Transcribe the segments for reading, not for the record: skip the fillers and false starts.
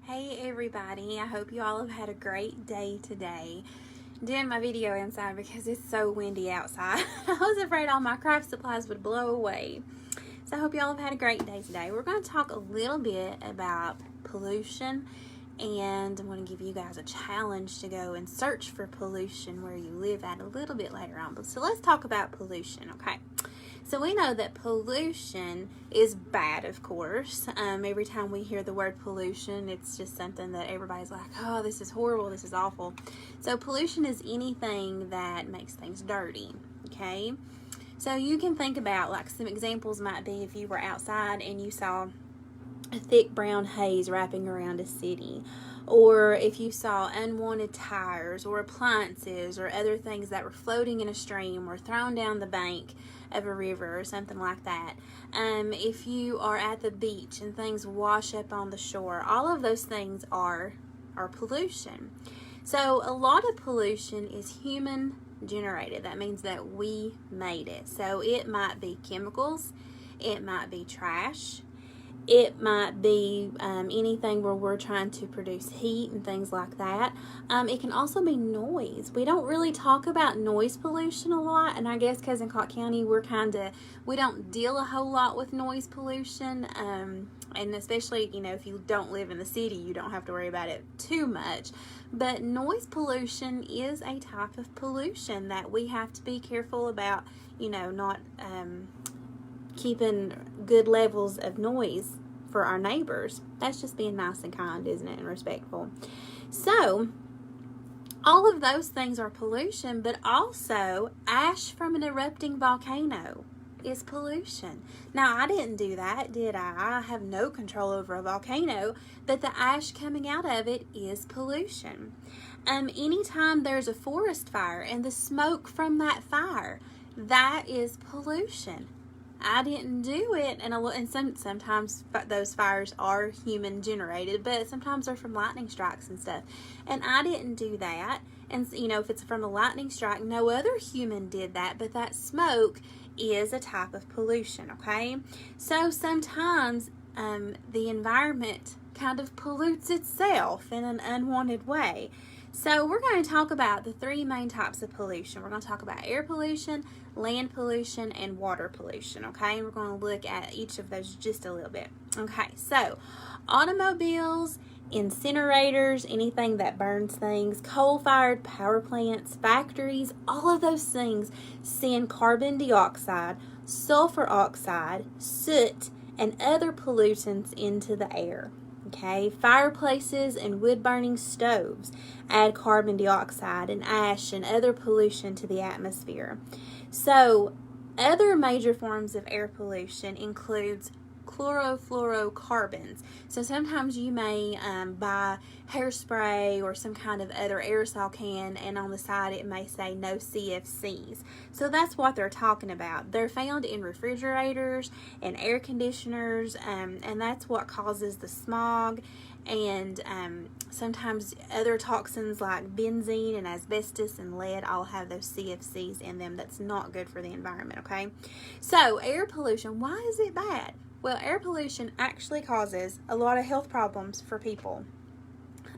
Hey everybody, I hope you all have had a great day today. I'm doing my video inside because it's so windy outside. I was afraid all my craft supplies would blow away. So I hope you all have had a great day today. We're going to talk a little bit about pollution, and I'm going to give you guys a challenge to go and search for pollution where you live at a little bit later on. So let's talk about pollution, okay? So we know that pollution is bad, of course. Every time we hear the word pollution, it's just something that everybody's like, oh, this is horrible, this is awful. So pollution is anything that makes things dirty, okay? So you can think about, like, some examples might be if you were outside and you saw a thick brown haze wrapping around a city, or if you saw unwanted tires or appliances or other things that were floating in a stream or thrown down the bank of a river or something like that. If you are at the beach and things wash up on the shore, all of those things are pollution. So a lot of pollution is human generated. That means that we made it. So it might be chemicals, it might be trash, it might be anything where we're trying to produce heat and things like that. It can also be noise. We don't really talk about noise pollution a lot, and I guess because in Cott County we don't deal a whole lot with noise pollution, and especially, if you don't live in the city, you don't have to worry about it too much. But noise pollution is a type of pollution that we have to be careful about, not keeping good levels of noise for our neighbors. That's just being nice and kind, isn't it, and respectful. So all of those things are pollution, but also ash from an erupting volcano is pollution. Now, I didn't do that, did I? I have no control over a volcano, but the ash coming out of it is pollution. Anytime there's a forest fire and the smoke from that fire, that is pollution. I didn't do it, and sometimes those fires are human generated, but sometimes they're from lightning strikes and stuff. And I didn't do that. And if it's from a lightning strike, no other human did that, but that smoke is a type of pollution, okay? So sometimes the environment kind of pollutes itself in an unwanted way. So we're going to talk about the three main types of pollution. We're going to talk about air pollution, land pollution, and water pollution, okay? And we're going to look at each of those just a little bit. Okay, so automobiles, incinerators, anything that burns things, coal-fired power plants, factories, all of those things send carbon dioxide, sulfur oxide, soot, and other pollutants into the air. Okay, fireplaces and wood-burning stoves add carbon dioxide and ash and other pollution to the atmosphere. So, other major forms of air pollution includes chlorofluorocarbons. So sometimes you may buy hairspray or some kind of other aerosol can, and on the side it may say no CFCs. So that's what they're talking about. They're found in refrigerators and air conditioners, and that's what causes the smog, and sometimes other toxins like benzene and asbestos and lead all have those CFCs in them. That's not good for the environment, okay? So air pollution, why is it bad? Well, air pollution actually causes a lot of health problems for people.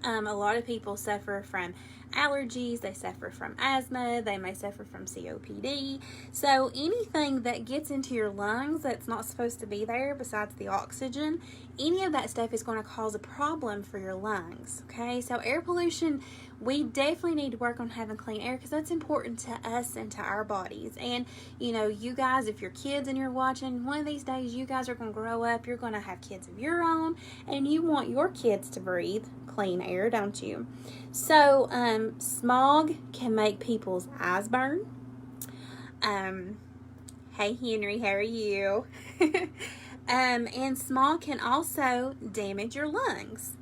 A lot of people suffer from allergies, they suffer from asthma, they may suffer from COPD. So anything that gets into your lungs that's not supposed to be there besides the oxygen, any of that stuff is going to cause a problem for your lungs, okay? So air pollution, we definitely need to work on having clean air because that's important to us and to our bodies. And, you guys, if you're kids and you're watching, one of these days you guys are going to grow up, you're going to have kids of your own, and you want your kids to breathe clean air, don't you? So, smog can make people's eyes burn. Hey Henry, how are you? And smog can also damage your lungs.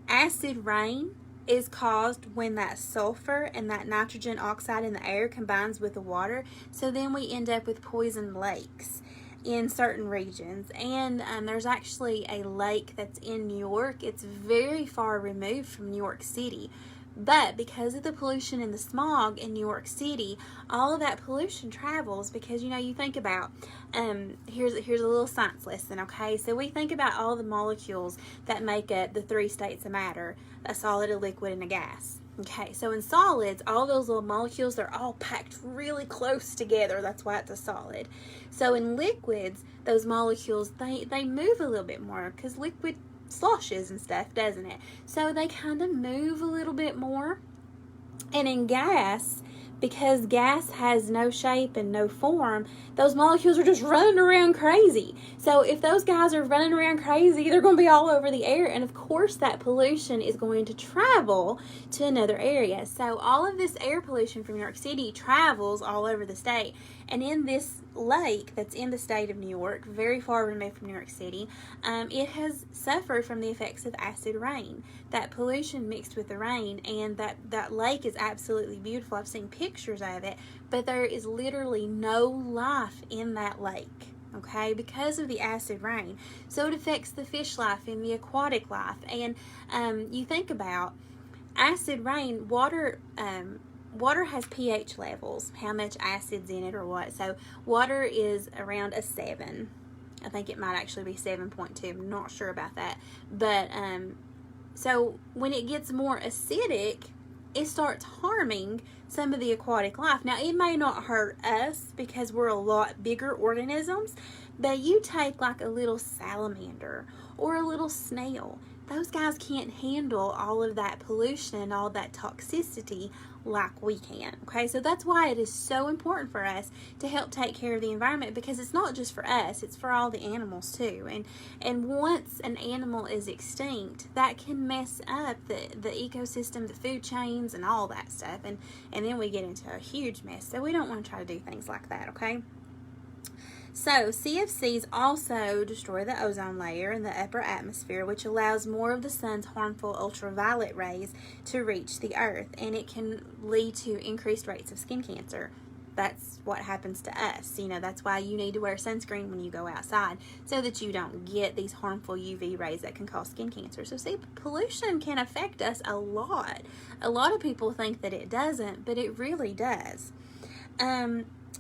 Acid rain is caused when that sulfur and that nitrogen oxide in the air combines with the water. So then we end up with poisoned lakes in certain regions. And there's actually a lake that's in New York. It's very far removed from New York City, But because of the pollution and the smog in New York City, all of that pollution travels because, you think about, here's a little science lesson, okay? So we think about all the molecules that make up the 3 states of matter: a solid, a liquid, and a gas. Okay, so in solids, all those little molecules, they're all packed really close together. That's why it's a solid. So in liquids, those molecules, they move a little bit more because liquid sloshes and stuff, doesn't it? So they kind of move a little bit more. And in gas, because gas has no shape and no form, those molecules are just running around crazy. So if those guys are running around crazy, they're going to be all over the air. And of course, that pollution is going to travel to another area. So all of this air pollution from New York City travels all over the state. And in this lake that's in the state of New York, very far removed from New York City, it has suffered from the effects of acid rain. That pollution mixed with the rain, and that lake is absolutely beautiful. I've seen pictures of it, but there is literally no life in that lake, okay, because of the acid rain. So it affects the fish life and the aquatic life. And you think about acid rain, water has pH levels, how much acid's in it or what. So water is around a 7. I think it might actually be 7.2. I'm not sure about that. But so when it gets more acidic, it starts harming some of the aquatic life. Now, it may not hurt us because we're a lot bigger organisms, but you take like a little salamander or a little snail. Those guys can't handle all of that pollution and all that toxicity like we can, okay? So that's why it is so important for us to help take care of the environment, because it's not just for us, it's for all the animals too. And once an animal is extinct, that can mess up the ecosystem, the food chains, and all that stuff. And then we get into a huge mess. So we don't want to try to do things like that, okay? So, CFCs also destroy the ozone layer in the upper atmosphere, which allows more of the sun's harmful ultraviolet rays to reach the earth, and it can lead to increased rates of skin cancer. That's what happens to us. That's why you need to wear sunscreen when you go outside, so that you don't get these harmful UV rays that can cause skin cancer. So, see, pollution can affect us a lot. A lot of people think that it doesn't, but it really does.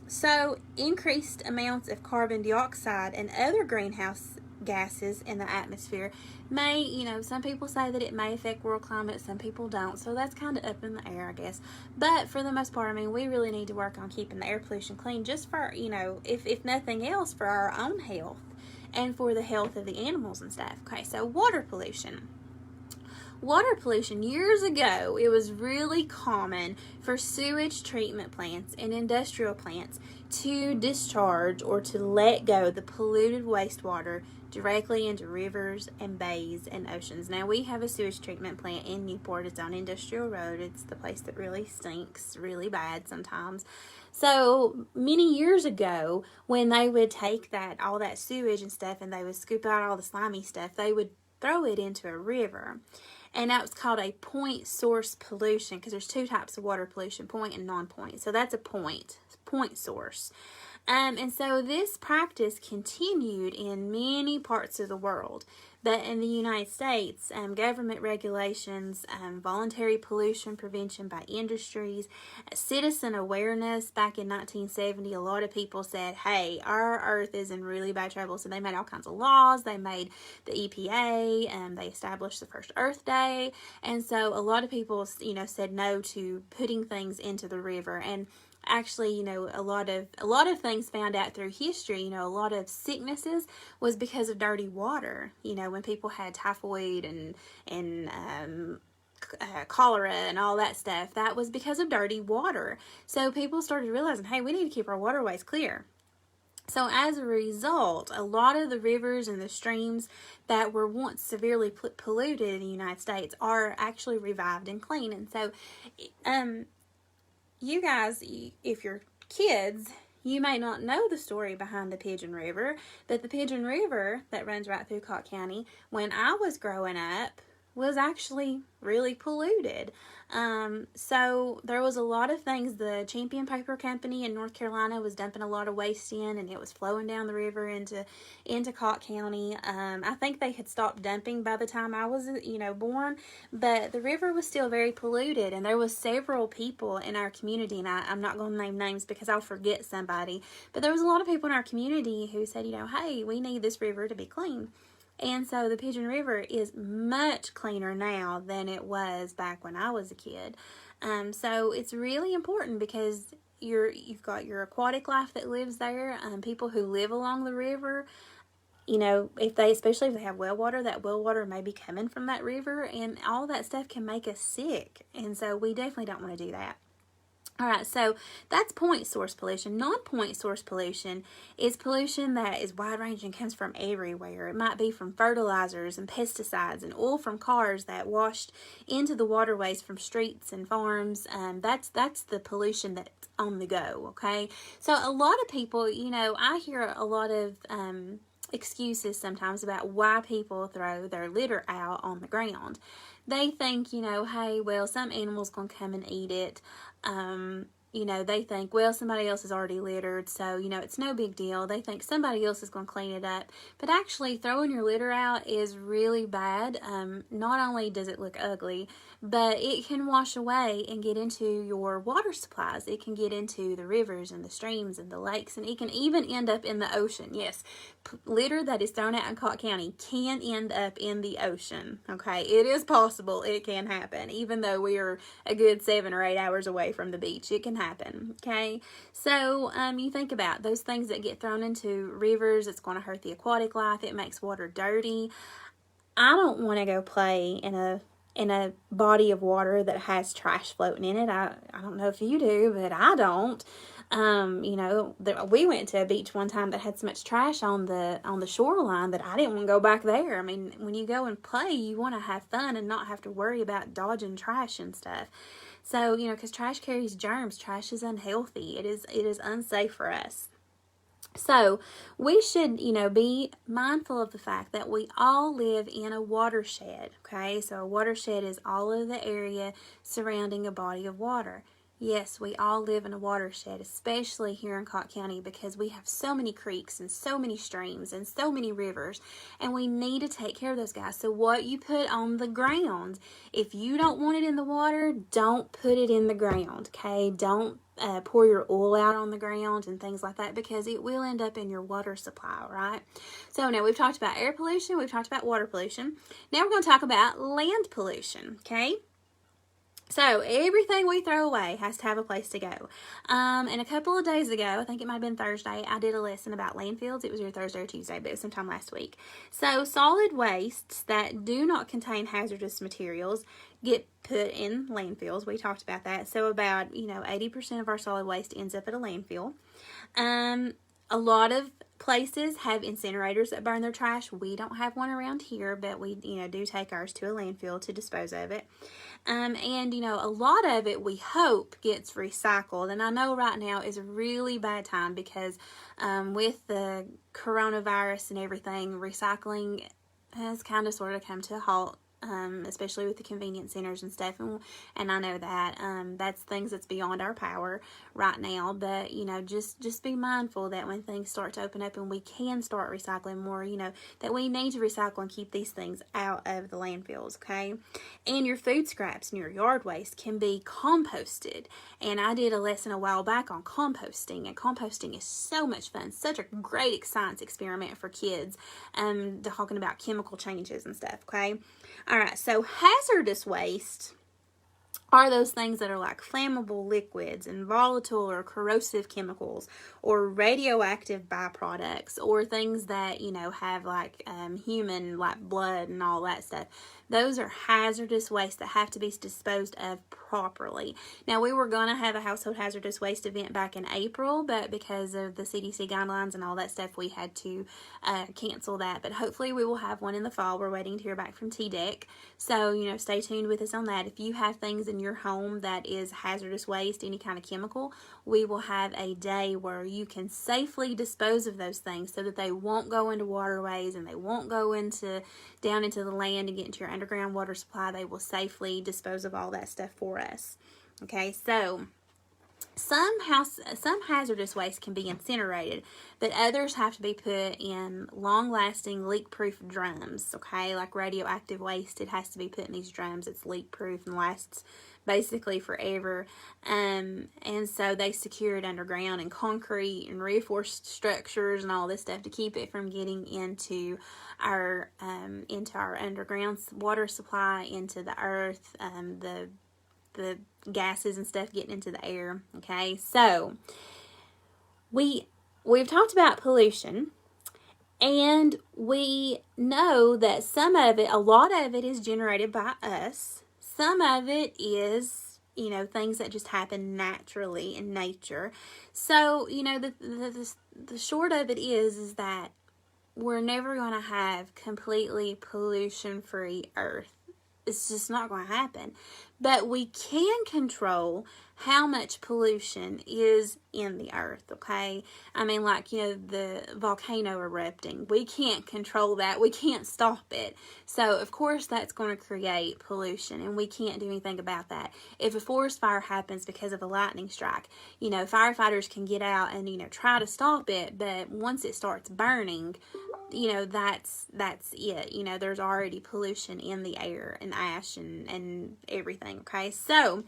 So, increased amounts of carbon dioxide and other greenhouse gases in the atmosphere may, some people say that it may affect world climate, some people don't. So that's kind of up in the air, I guess. But for the most part, we really need to work on keeping the air pollution clean, just for, if nothing else, for our own health and for the health of the animals and stuff. Okay, so water pollution. Water pollution, years ago, it was really common for sewage treatment plants and industrial plants to discharge or to let go the polluted wastewater directly into rivers and bays and oceans. Now, we have a sewage treatment plant in Newport. It's on Industrial Road. It's the place that really stinks really bad sometimes. So many years ago, when they would take all that sewage and stuff, and they would scoop out all the slimy stuff, they would throw it into a river. And that was called a point source pollution, because there's 2 types of water pollution, point and non-point. So that's a point source. And so this practice continued in many parts of the world. But in the United States, government regulations, voluntary pollution prevention by industries, citizen awareness. Back in 1970, a lot of people said, hey, our earth is in really bad trouble. So they made all kinds of laws. They made the EPA, and they established the first Earth Day. And so a lot of people, said no to putting things into the river. And actually, a lot of things found out through history, a lot of sicknesses was because of dirty water. When people had typhoid and cholera and all that stuff, that was because of dirty water. So people started realizing, hey, we need to keep our waterways clear. So as a result, a lot of the rivers and the streams that were once severely polluted in the United States are actually revived and clean. And so, you guys, if you're kids, you may not know the story behind the Pigeon River, but the Pigeon River that runs right through Cott County, when I was growing up, was actually really polluted. So there was a lot of things. The Champion Paper Company in North Carolina was dumping a lot of waste in, and it was flowing down the river into Cott County. I think they had stopped dumping by the time I was, born, but the river was still very polluted, and there was several people in our community, and I'm not going to name names because I'll forget somebody, but there was a lot of people in our community who said, hey, we need this river to be clean. And so the Pigeon River is much cleaner now than it was back when I was a kid. So it's really important because you've got your aquatic life that lives there. People who live along the river, especially if they have well water, that well water may be coming from that river, and all that stuff can make us sick. And so we definitely don't want to do that. All right, so that's point source pollution. Non-point source pollution is pollution that is wide-ranging and comes from everywhere. It might be from fertilizers and pesticides and oil from cars that washed into the waterways from streets and farms. That's the pollution that's on the go, okay? So a lot of people, I hear a lot of excuses sometimes about why people throw their litter out on the ground. They think, hey, well, some animal's going to come and eat it. They think, well, somebody else has already littered, so, it's no big deal. They think somebody else is going to clean it up. But actually, throwing your litter out is really bad. Not only does it look ugly, but it can wash away and get into your water supplies. It can get into the rivers and the streams and the lakes, and it can even end up in the ocean. Yes, litter that is thrown out in Cott County can end up in the ocean, okay? It is possible. It can happen. Even though we are a good 7 or 8 hours away from the beach, it can happen, okay? So you think about those things that get thrown into rivers. It's going to hurt the aquatic life. It makes water dirty. I don't want to go play in a body of water that has trash floating in it. I don't know if you do, but I don't. We went to a beach one time that had so much trash on the shoreline that I didn't want to go back there. I mean, when you go and play, you want to have fun and not have to worry about dodging trash and stuff. So, because trash carries germs, trash is unhealthy. It is unsafe for us. So we should, be mindful of the fact that we all live in a watershed, okay? So a watershed is all of the area surrounding a body of water. Yes, we all live in a watershed, especially here in Cott County, because we have so many creeks and so many streams and so many rivers, and we need to take care of those guys. So what you put on the ground, if you don't want it in the water, don't put it in the ground, okay? Don't pour your oil out on the ground and things like that, because it will end up in your water supply, right? So now we've talked about air pollution, we've talked about water pollution. Now we're going to talk about land pollution, okay? So everything we throw away has to have a place to go. And a couple of days ago, I think it might have been Thursday, I did a lesson about landfills. It was either Thursday or Tuesday, but it was sometime last week. So solid wastes that do not contain hazardous materials get put in landfills. We talked about that. So about, 80% of our solid waste ends up at a landfill. A lot of places have incinerators that burn their trash. We don't have one around here, but we, do take ours to a landfill to dispose of it. And, a lot of it, we hope, gets recycled. And I know right now is a really bad time because with the coronavirus and everything, recycling has kind of sort of come to a halt. Especially with the convenience centers and stuff, and I know that that's things that's beyond our power right now, but just be mindful that when things start to open up and we can start recycling more, that we need to recycle and keep these things out of the landfills, okay? And your food scraps and your yard waste can be composted, and I did a lesson a while back on composting, and composting is so much fun, such a great science experiment for kids, talking about chemical changes and stuff, okay? All right, so hazardous waste are those things that are like flammable liquids and volatile or corrosive chemicals or radioactive byproducts or things that, have like human like blood and all that stuff. Those are hazardous waste that have to be disposed of properly. Now, we were going to have a household hazardous waste event back in April, but because of the CDC guidelines and all that stuff, we had to cancel that. But hopefully we will have one in the fall. We're waiting to hear back from TDEC. So, stay tuned with us on that. If you have things in your home that is hazardous waste, any kind of chemical, we will have a day where you can safely dispose of those things so that they won't go into waterways and they won't go down into the land and get into your underground water supply. They will safely dispose of all that stuff for us. Okay, so some hazardous waste can be incinerated, but others have to be put in long-lasting leak-proof drums. Okay, like radioactive waste, it has to be put in these drums. It's leak-proof and lasts basically forever. And so they secure it underground in concrete and reinforced structures and all this stuff to keep it from getting into our underground water supply, into the earth, the gases and stuff getting into the air. Okay, so we've talked about pollution, and we know that a lot of it is generated by us. Some of it is, things that just happen naturally in nature. So, the short of it is that we're never going to have completely pollution-free Earth. It's just not going to happen. But we can control how much pollution is in the earth, okay? I mean, like, the volcano erupting. We can't control that. We can't stop it. So, of course, that's going to create pollution, and we can't do anything about that. If a forest fire happens because of a lightning strike, firefighters can get out and, try to stop it, but once it starts burning, that's it. There's already pollution in the air and ash and everything, okay? So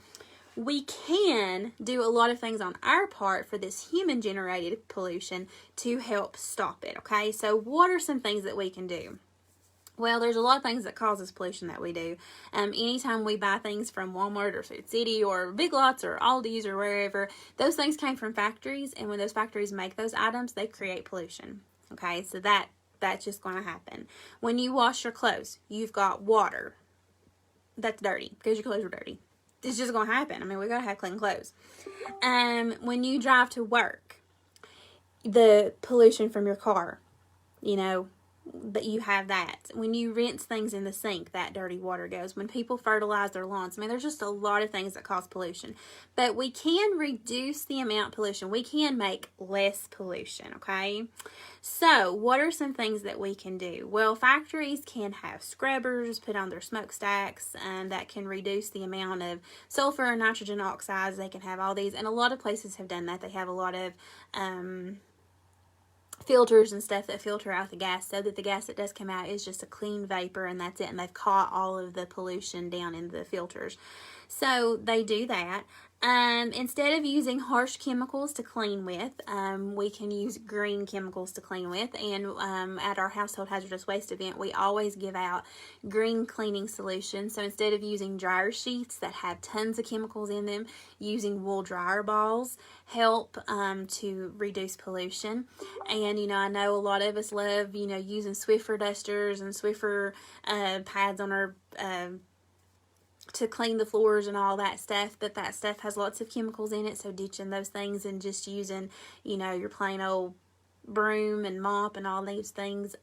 we can do a lot of things on our part for this human-generated pollution to help stop it, okay? So what are some things that we can do? Well, there's a lot of things that causes pollution that we do. Anytime we buy things from Walmart or Food City or Big Lots or Aldi's or wherever, those things came from factories, and when those factories make those items, they create pollution, okay? So that's just going to happen. When you wash your clothes, you've got water that's dirty because your clothes are dirty. It's just going to happen. I mean, we got to have clean clothes. When you drive to work, the pollution from your car, that you have that. When you rinse things in the sink, that dirty water goes. When people fertilize their lawns, I mean, there's just a lot of things that cause pollution. But we can reduce the amount of pollution. We can make less pollution, okay? So, what are some things that we can do? Well, factories can have scrubbers put on their smokestacks, and that can reduce the amount of sulfur and nitrogen oxides. They can have all these, and a lot of places have done that. They have a lot of filters and stuff that filter out the gas, so that the gas that does come out is just a clean vapor, and that's it, and they've caught all of the pollution down in the filters. So they do that. Instead of using harsh chemicals to clean with, we can use green chemicals to clean with. And at our household hazardous waste event, we always give out green cleaning solutions. So instead of using dryer sheets that have tons of chemicals in them, using wool dryer balls help to reduce pollution. And I know a lot of us love using Swiffer dusters and Swiffer pads on our to clean the floors and all that stuff, but that stuff has lots of chemicals in it, so ditching those things and just using, your plain old broom and mop and all these things,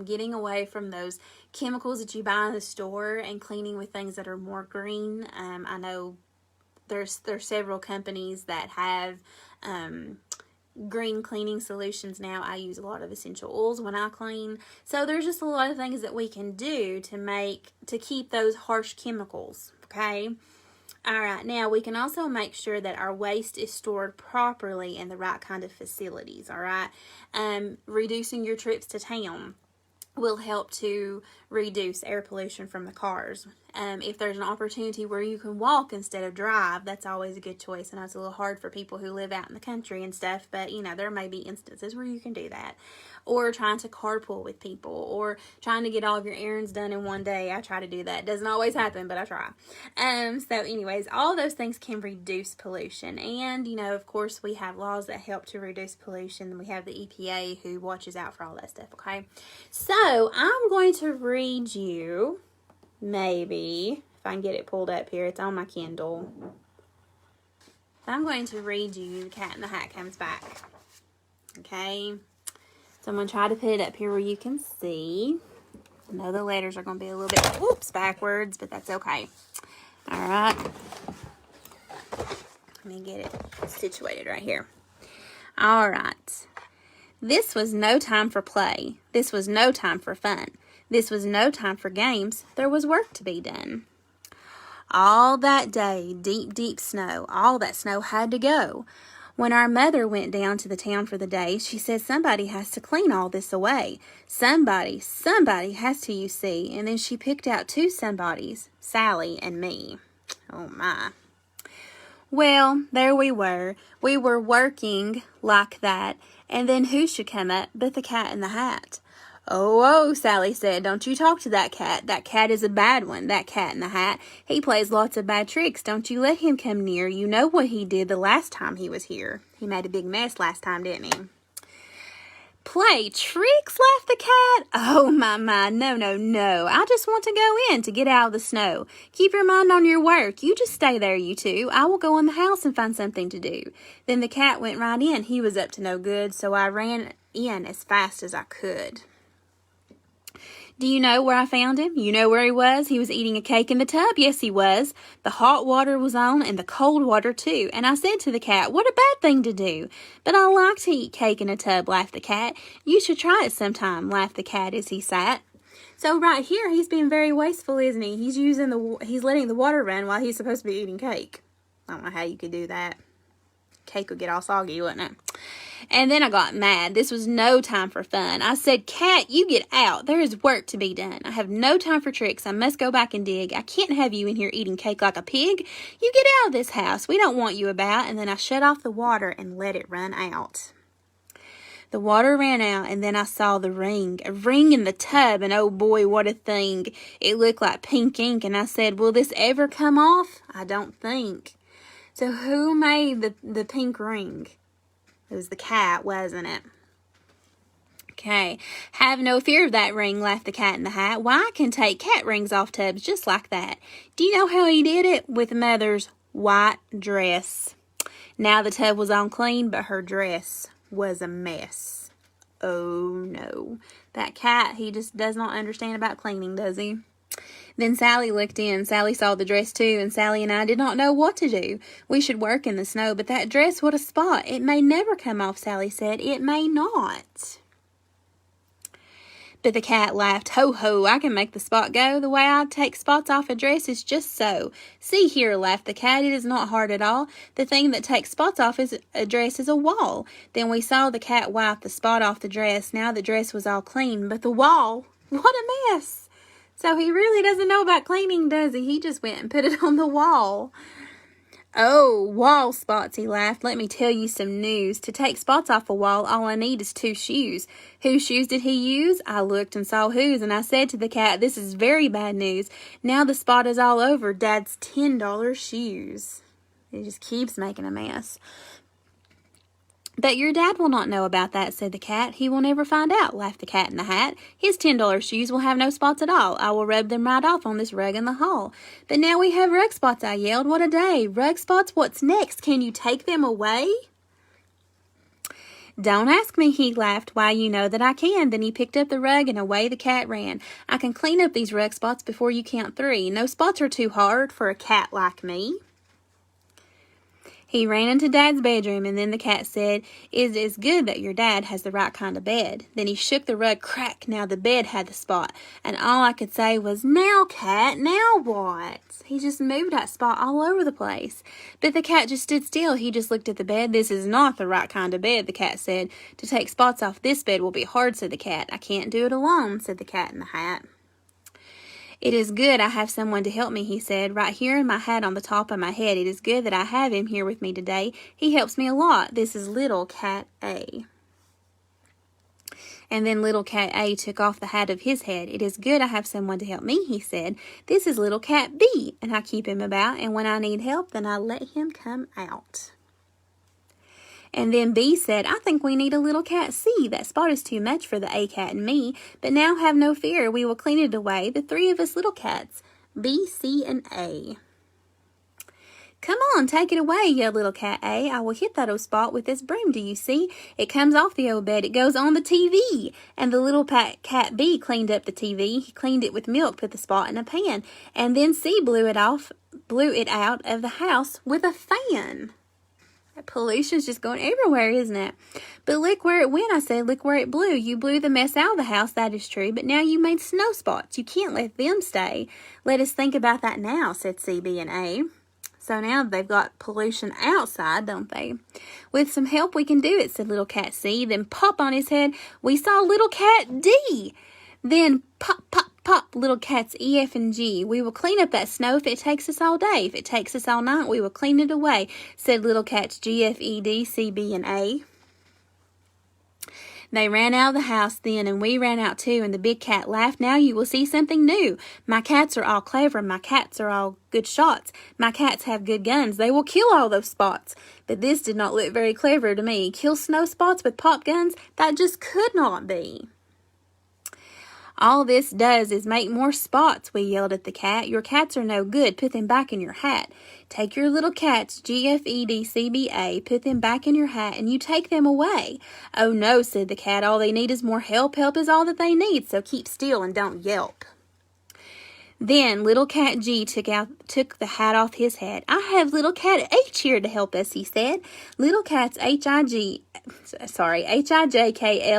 getting away from those chemicals that you buy in the store and cleaning with things that are more green. I know there's several companies that have green cleaning solutions now. I use a lot of essential oils when I clean. So there's just a lot of things that we can do to keep those harsh chemicals, okay? All right, now we can also make sure that our waste is stored properly in the right kind of facilities, all right? Reducing your trips to town will help to reduce air pollution from the cars. If there's an opportunity where you can walk instead of drive, that's always a good choice. I know it's a little hard for people who live out in the country and stuff, but there may be instances where you can do that. Or trying to carpool with people, or trying to get all of your errands done in one day. I try to do that. It doesn't always happen, but I try. So anyways, all those things can reduce pollution. And, of course, we have laws that help to reduce pollution. We have the EPA who watches out for all that stuff, okay? So I'm going to read you, maybe, if I can get it pulled up here. It's on my Kindle. I'm going to read you The Cat in the Hat Comes Back. Okay? So I'm going to try to put it up here where you can see. I know the letters are going to be a little bit, backwards, but that's okay. All right. Let me get it situated right here. All right. This was no time for play. This was no time for fun. This was no time for games. There was work to be done. All that day, deep, deep snow. All that snow had to go. When our mother went down to the town for the day, she said somebody has to clean all this away. Somebody has to, you see. And then she picked out two somebodies, Sally and me. Oh, my. Well, there we were. We were working like that. And then who should come up but the Cat in the Hat? Oh, Sally said, don't you talk to that cat. That cat is a bad one, that Cat in the Hat. He plays lots of bad tricks. Don't you let him come near. You know what he did the last time he was here. He made a big mess last time, didn't he? Play tricks, laughed the cat. Oh, my, no. I just want to go in to get out of the snow. Keep your mind on your work. You just stay there, you two. I will go in the house and find something to do. Then the cat went right in. He was up to no good, so I ran in as fast as I could. Do you know where I found him? You know where he was? He was eating a cake in the tub. Yes, he was. The hot water was on and the cold water too. And I said to the cat, what a bad thing to do. But I like to eat cake in a tub, laughed the cat. You should try it sometime, laughed the cat as he sat. So right here, he's being very wasteful, isn't he? He's letting the water run while he's supposed to be eating cake. I don't know how you could do that. Cake would get all soggy, wouldn't it? And then I got mad. This was no time for fun. I said, Cat, you get out. There is work to be done. I have no time for tricks. I must go back and dig. I can't have you in here eating cake like a pig. You get out of this house. We don't want you about. And then I shut off the water and let it run out. The water ran out, and then I saw the ring. A ring in the tub, and oh boy, what a thing. It looked like pink ink, and I said, will this ever come off? I don't think. So who made the pink ring? It was the cat, wasn't it? Okay. Have no fear of that ring, laughed the Cat in the Hat. Why, I can take cat rings off tubs just like that. Do you know how he did it? With Mother's white dress. Now the tub was on clean, but her dress was a mess. Oh, no. That cat, he just does not understand about cleaning, does he? Then Sally looked in. Sally saw the dress too, and Sally and I did not know what to do. We should work in the snow, but that dress, what a spot. It may never come off, Sally said. It may not. But the cat laughed. Ho, ho, I can make the spot go. The way I take spots off a dress is just so. See here, laughed the cat. It is not hard at all. The thing that takes spots off a dress is a wall. Then we saw the cat wipe the spot off the dress. Now the dress was all clean, but the wall, what a mess. So he really doesn't know about cleaning, does he? He just went and put it on the wall. Oh, wall spots, he laughed. Let me tell you some news. To take spots off a wall, all I need is 2 shoes. Whose shoes did he use? I looked and saw whose, and I said to the cat, this is very bad news. Now the spot is all over Dad's $10 shoes. He just keeps making a mess. But your dad will not know about that, said the cat. He will never find out, laughed the Cat in the Hat. His $10 shoes will have no spots at all. I will rub them right off on this rug in the hall. But now we have rug spots, I yelled. What a day. Rug spots, what's next? Can you take them away? Don't ask me, he laughed. Why, you know that I can. Then he picked up the rug and away the cat ran. I can clean up these rug spots before you count 3. No spots are too hard for a cat like me. He ran into Dad's bedroom, and then the cat said, it is good that your dad has the right kind of bed. Then he shook the rug, crack, now the bed had the spot. And all I could say was, now, cat, now what? He just moved that spot all over the place. But the cat just stood still. He just looked at the bed. This is not the right kind of bed, the cat said. To take spots off this bed will be hard, said the cat. I can't do it alone, said the Cat in the Hat. It is good I have someone to help me, he said, right here in my hat on the top of my head. It is good that I have him here with me today. He helps me a lot. This is little Cat A. And then little Cat A took off the hat of his head. It is good I have someone to help me, he said. This is little Cat B, and I keep him about, and when I need help, then I let him come out. And then B said, I think we need a little Cat C. That spot is too much for the A cat and me. But now have no fear. We will clean it away. The 3 of us little cats. B, C, and A. Come on, take it away, yelled little Cat A. I will hit that old spot with this broom, do you see? It comes off the old bed. It goes on the TV. And the little Cat B cleaned up the TV. He cleaned it with milk, put the spot in a pan. And then C blew it out of the house with a fan. Pollution's just going everywhere, isn't it? But look where it went. I said, look where it blew. You blew the mess out of the house, that is true, but now you made snow spots. You can't let them stay. Let us think about that now, said C, B, and A. So now they've got pollution outside, don't they? With some help we can do it, said little cat C. Then pop on his head, we saw little cat D. Then pop, pop, pop, little cats E, F, and G. We will clean up that snow if it takes us all day. If it takes us all night, we will clean it away, said little cats G, F, E, D, C, B, and A. They ran out of the house then, and we ran out too, and the big cat laughed. Now you will see something new. My cats are all clever. My cats are all good shots. My cats have good guns. They will kill all those spots. But this did not look very clever to me. Kill snow spots with pop guns? That just could not be. All this does is make more spots, we yelled at the cat. Your cats are no good. Put them back in your hat. Take your little cats, G, F, E, D, C, B, A, put them back in your hat, and you take them away. Oh, no, said the cat. All they need is more help. Help is all that they need, so keep still and don't yelp. Then little cat G took the hat off his head. I have little cat H here to help us, he said. Little cats H-I-J-K-L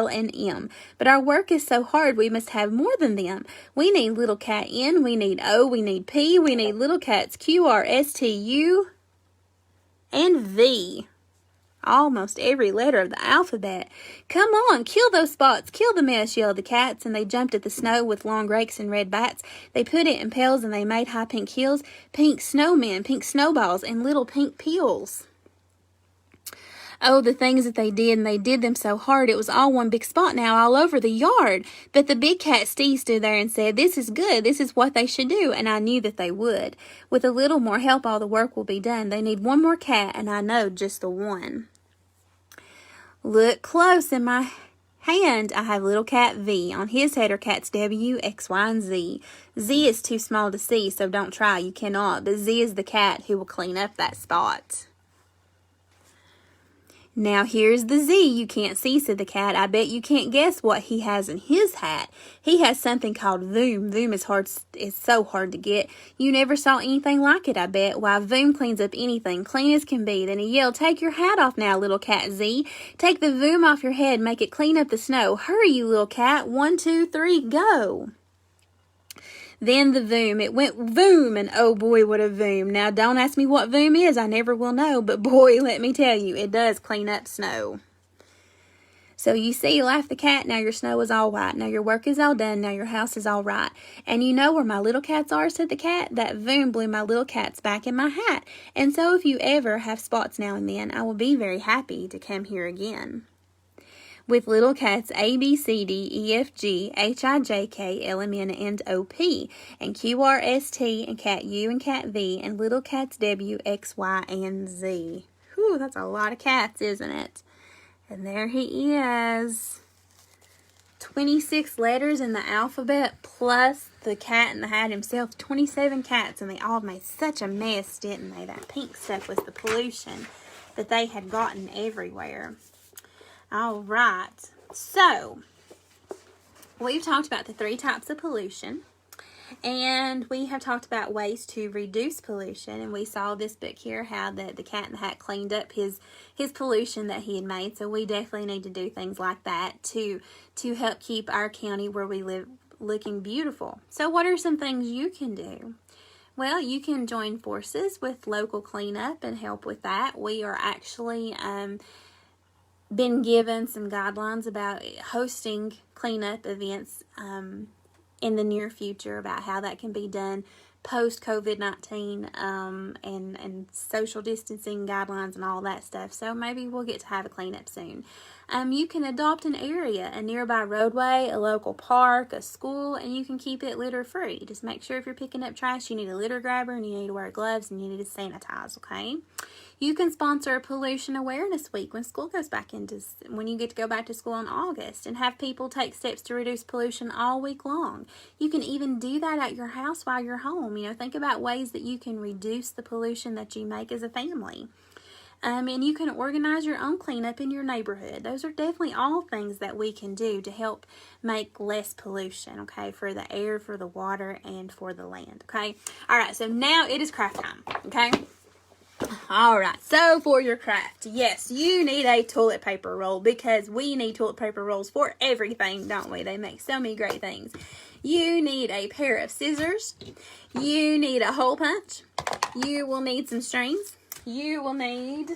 and M. But our work is so hard we must have more than them. We need little cat N, we need O, we need P, we need little cats Q, R, S, T, U, and V. Almost every letter of the alphabet. Come on, kill those spots, kill the mess, yelled the cats, and they jumped at the snow with long rakes and red bats. They put it in pails and they made high pink hills, pink snowmen, pink snowballs, and little pink peels. Oh, the things that they did, and they did them so hard, it was all one big spot now all over the yard. But the big cat Steve stood there and said, this is good, this is what they should do, and I knew that they would. With a little more help, all the work will be done. They need one more cat, and I know just the one. Look close in my hand. I have little cat V. On his head are cats W, X, Y, and Z. Z is too small to see, so don't try. You cannot. But Z is the cat who will clean up that spot. Now here's the Z you can't see, said the cat. I bet you can't guess what he has in his hat. He has something called Voom. Voom is so hard to get. You never saw anything like it, I bet. Why, Voom cleans up anything, clean as can be. Then he yelled, take your hat off now, little cat Z. Take the Voom off your head, make it clean up the snow. Hurry, you little cat. 1, 2, 3, go. Then the Voom, it went Voom, and oh boy, what a Voom. Now, don't ask me what Voom is, I never will know, but boy, let me tell you, it does clean up snow. So you see, laughed the cat, now your snow is all white, now your work is all done, now your house is all right. And you know where my little cats are, said the cat? That Voom blew my little cats back in my hat. And so if you ever have spots now and then, I will be very happy to come here again. With little cats A, B, C, D, E, F, G, H, I, J, K, L, M, N, and O, P, and Q, R, S, T, and cat U, and cat V, and little cats W, X, Y, and Z. Whew, that's a lot of cats, isn't it? And there he is. 26 letters in the alphabet, plus the cat in the hat himself. 27 cats, and they all made such a mess, didn't they? That pink stuff was the pollution that they had gotten everywhere. All right, so we've talked about the 3 types of pollution, and we have talked about ways to reduce pollution, and we saw this book here, how the cat in the hat cleaned up his pollution that he had made, so we definitely need to do things like that to help keep our county where we live looking beautiful. So what are some things you can do? Well, you can join forces with local cleanup and help with that. We are actually been given some guidelines about hosting cleanup events in the near future, about how that can be done post COVID-19 and social distancing guidelines and all that stuff. So maybe we'll get to have a cleanup soon. You can adopt an area, a nearby roadway, a local park, a school, and you can keep it litter free. Just make sure if you're picking up trash, you need a litter grabber and you need to wear gloves and you need to sanitize, okay? You can sponsor a pollution awareness week when school goes back when you get to go back to school in August, and have people take steps to reduce pollution all week long. You can even do that at your house while you're home. You know, think about ways that you can reduce the pollution that you make as a family. And you can organize your own cleanup in your neighborhood. Those are definitely all things that we can do to help make less pollution, okay, for the air, for the water, and for the land, okay? All right, so now it is craft time, okay? Alright, so for your craft, yes, you need a toilet paper roll because we need toilet paper rolls for everything, don't we? They make so many great things. You need a pair of scissors. You need a hole punch. You will need some strings. You will need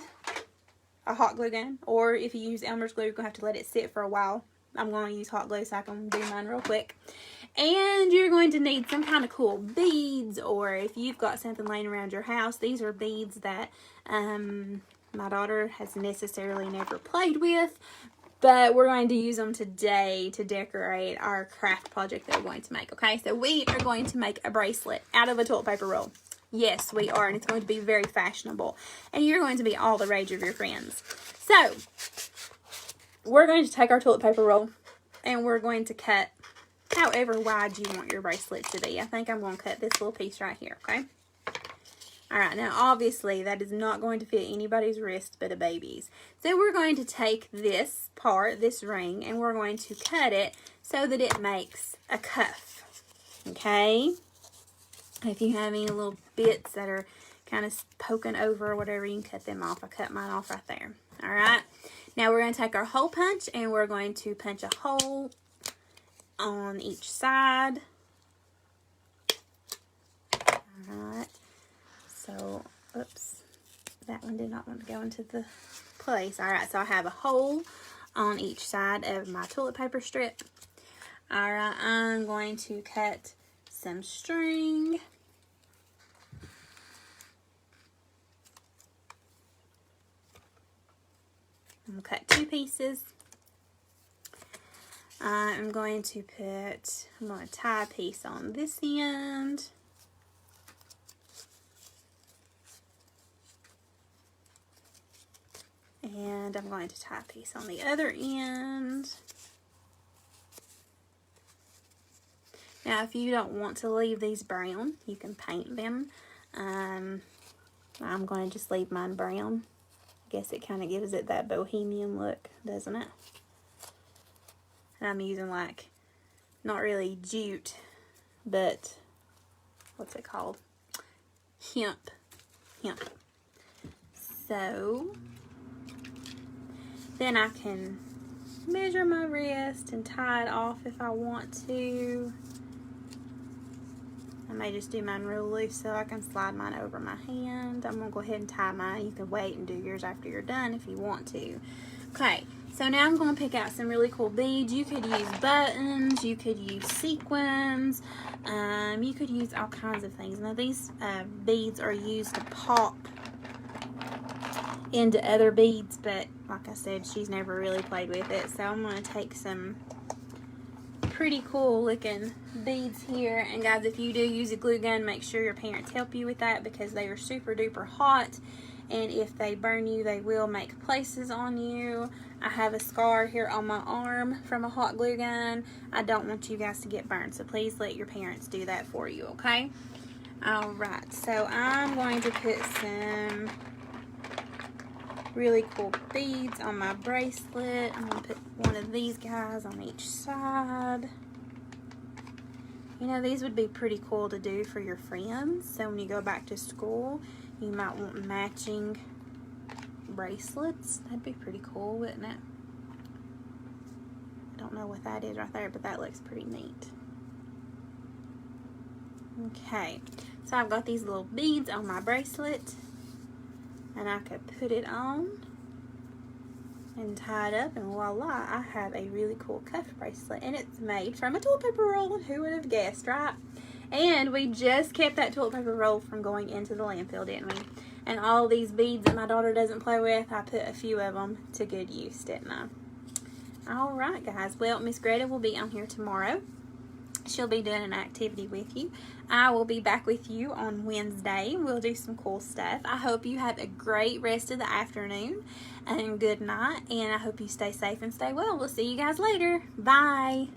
a hot glue gun, or if you use Elmer's glue, you're going to have to let it sit for a while. I'm going to use hot glue so I can do mine real quick. And you're going to need some kind of cool beads, or if you've got something laying around your house, these are beads that my daughter has necessarily never played with, but we're going to use them today to decorate our craft project that we're going to make, okay? So we are going to make a bracelet out of a toilet paper roll. Yes, we are, and it's going to be very fashionable. And you're going to be all the rage of your friends. So, we're going to take our toilet paper roll, and we're going to cut however wide you want your bracelet to be. I think I'm going to cut this little piece right here, okay? Alright, now obviously that is not going to fit anybody's wrist but a baby's. So we're going to take this part, this ring, and we're going to cut it so that it makes a cuff, okay? If you have any little bits that are kind of poking over or whatever, you can cut them off. I cut mine off right there. Alright. Now we're going to take our hole punch and we're going to punch a hole on each side. Alright. So, oops. That one did not want to go into the place. Alright, so I have a hole on each side of my toilet paper strip. Alright, I'm going to cut some string. I'm going to cut 2 pieces. I'm going to tie a piece on this end. And I'm going to tie a piece on the other end. Now, if you don't want to leave these brown, you can paint them. I'm going to just leave mine brown. I guess it kind of gives it that bohemian look, doesn't it? And I'm using like, not really jute, but what's it called? Hemp. So, then I can measure my wrist and tie it off if I want to. I may just do mine real loose so I can slide mine over my hand. I'm going to go ahead and tie mine. You can wait and do yours after you're done if you want to. Okay, so now I'm going to pick out some really cool beads. You could use buttons. You could use sequins. You could use all kinds of things. Now these beads are used to pop into other beads, but like I said, she's never really played with it. So I'm going to take some pretty cool looking beads here. And guys, if you do use a glue gun, make sure your parents help you with that because they are super duper hot, and if they burn you, they will make places on you. I have a scar here on my arm from a hot glue gun. I don't want you guys to get burned, so please let your parents do that for you, okay? Alright, so I'm going to put some really cool beads on my bracelet. I'm going to put one of these guys on each side. You know, these would be pretty cool to do for your friends. So when you go back to school, you might want matching bracelets. That'd be pretty cool, wouldn't it? I don't know what that is right there, but that looks pretty neat. Okay, so I've got these little beads on my bracelet. And I could put it on and tie it up, and voila, I have a really cool cuff bracelet. And it's made from a toilet paper roll. Who would have guessed, right? And we just kept that toilet paper roll from going into the landfill, didn't we? And all these beads that my daughter doesn't play with, I put a few of them to good use, didn't I? Alright, guys. Well, Miss Greta will be on here tomorrow. She'll be doing an activity with you. I will be back with you on Wednesday. We'll do some cool stuff. I hope you have a great rest of the afternoon and good night. And I hope you stay safe and stay well. We'll see you guys later. Bye.